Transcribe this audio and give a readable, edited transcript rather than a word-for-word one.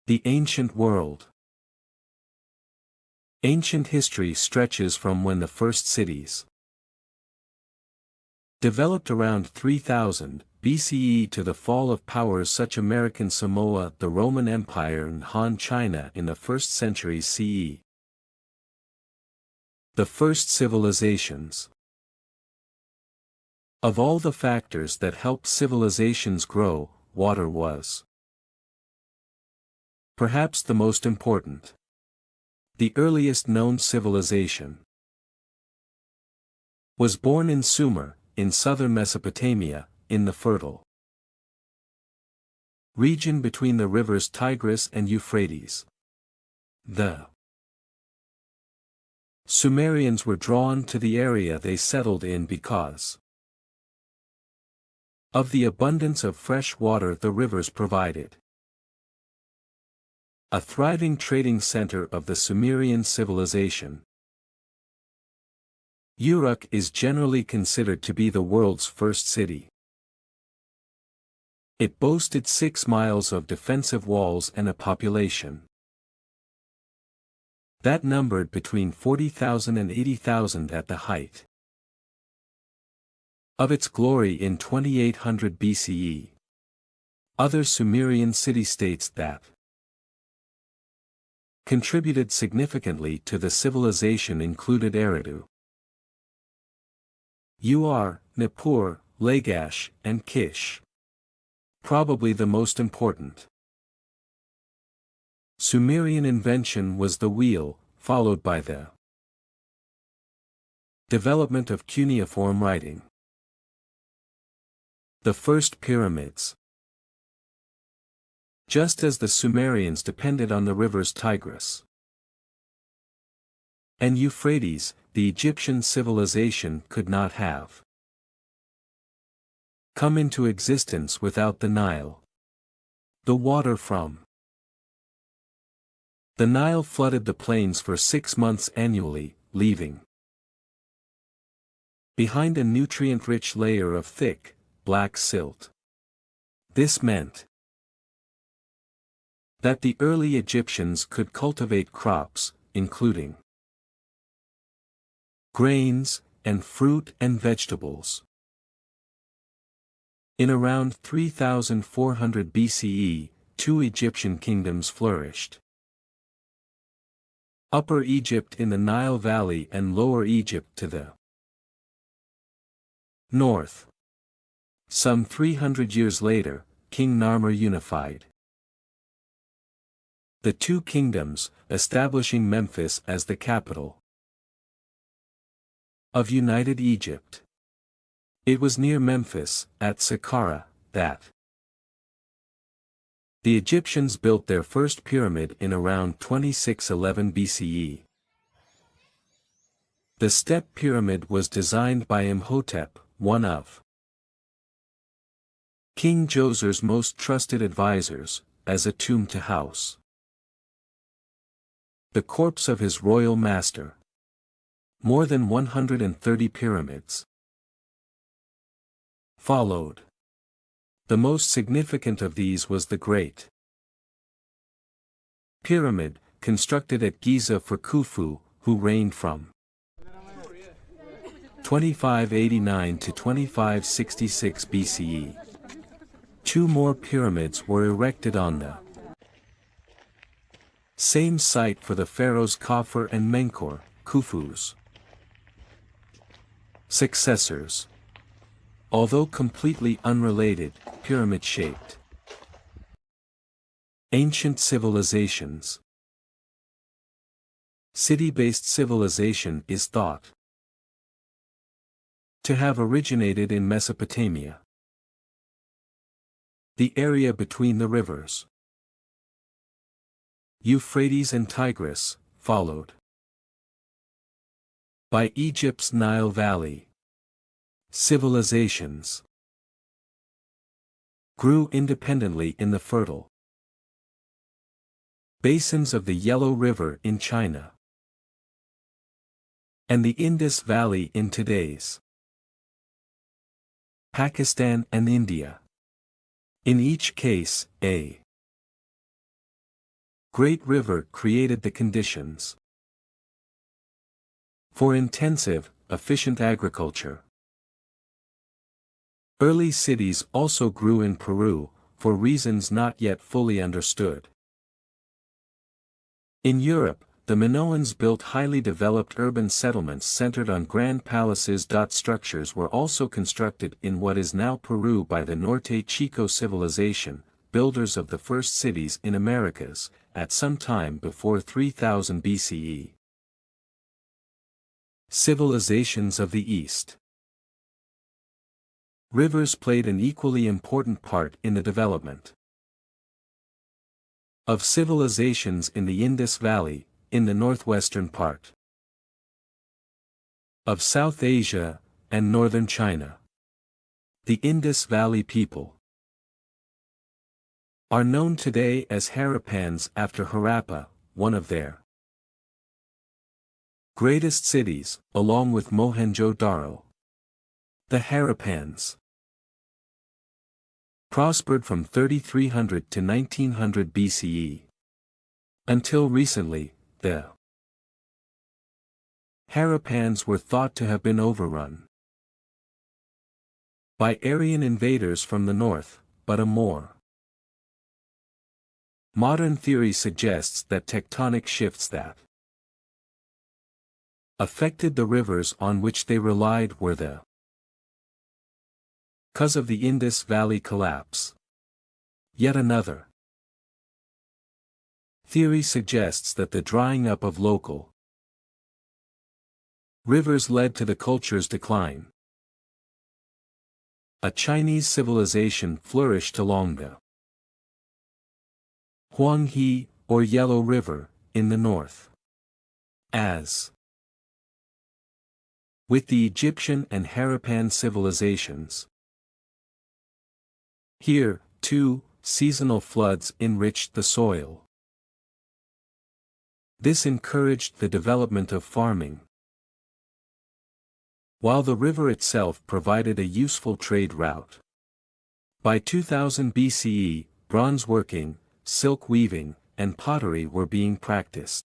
The ancient world. Ancient history stretches from when the first cities developed around 3000 BCE to the fall of powers such American Samoa, the Roman Empire and Han China in the 1st century CE. The first civilizations. Of all the factors that helped civilizations grow, water was perhaps the most important. The earliest known civilization was born in Sumer, in southern Mesopotamia, in the fertile region between the rivers Tigris and Euphrates. The Sumerians were drawn to the area they settled in because of the abundance of fresh water the rivers provided. A thriving trading center of the Sumerian civilization, Uruk is generally considered to be the world's first city. It boasted 6 miles of defensive walls and a population that numbered between 40,000 and 80,000 at the height of its glory in 2800 BCE. Other Sumerian city-states that contributed significantly to the civilization included Eridu, Ur, Nippur, Lagash, and Kish. Probably the most important Sumerian invention was the wheel, followed by the development of cuneiform writing. The first pyramids. Just as the Sumerians depended on the rivers Tigris and Euphrates, the Egyptian civilization could not have come into existence without the Nile. The water from the Nile flooded the plains for 6 months annually, leaving behind a nutrient-rich layer of thick, black silt. This meant that the early Egyptians could cultivate crops, including grains, and fruit and vegetables. In around 3400 BCE, 2 Egyptian kingdoms flourished. Upper Egypt in the Nile Valley and Lower Egypt to the north. Some 300 years later, King Narmer unified the 2 kingdoms, establishing Memphis as the capital of United Egypt. It was near Memphis, at Saqqara, that the Egyptians built their first pyramid in around 2611 BCE. The step pyramid was designed by Imhotep, one of King Djoser's most trusted advisors, as a tomb to house the corpse of his royal master. More than 130 pyramids followed. The most significant of these was the Great Pyramid, constructed at Giza for Khufu, who reigned from 2589 to 2566 BCE. 2 more pyramids were erected on the same site for the pharaohs Khafre and Menkaure, Khufu's successors. Although completely unrelated, pyramid-shaped ancient civilizations. City-based civilization is thought to have originated in Mesopotamia, the area between the rivers Euphrates and Tigris, followed by Egypt's Nile Valley. Civilizations grew independently in the fertile basins of the Yellow River in China and the Indus Valley in today's Pakistan and India. In each case, a Great River created the conditions for intensive, efficient agriculture. Early cities also grew in Peru, for reasons not yet fully understood. In Europe, the Minoans built highly developed urban settlements centered on grand palaces. Structures were also constructed in what is now Peru by the Norte Chico civilization, builders of the first cities in Americas, at some time before 3000 BCE. Civilizations of the East. Rivers played an equally important part in the development of civilizations in the Indus Valley, in the northwestern part of South Asia and northern China. The Indus Valley people are known today as Harappans after Harappa, one of their greatest cities, along with Mohenjo-Daro. The Harappans prospered from 3300 to 1900 BCE. Until recently, the Harappans were thought to have been overrun by Aryan invaders from the north, but a more modern theory suggests that tectonic shifts that affected the rivers on which they relied were the cause of the Indus Valley collapse. Yet another theory suggests that the drying up of local rivers led to the culture's decline. A Chinese civilization flourished along the Huanghe, or Yellow River, in the north. As with the Egyptian and Harappan civilizations. Here, too, seasonal floods enriched the soil. This encouraged the development of farming, while the river itself provided a useful trade route. By 2000 BCE, bronze working, silk weaving, and pottery were being practiced.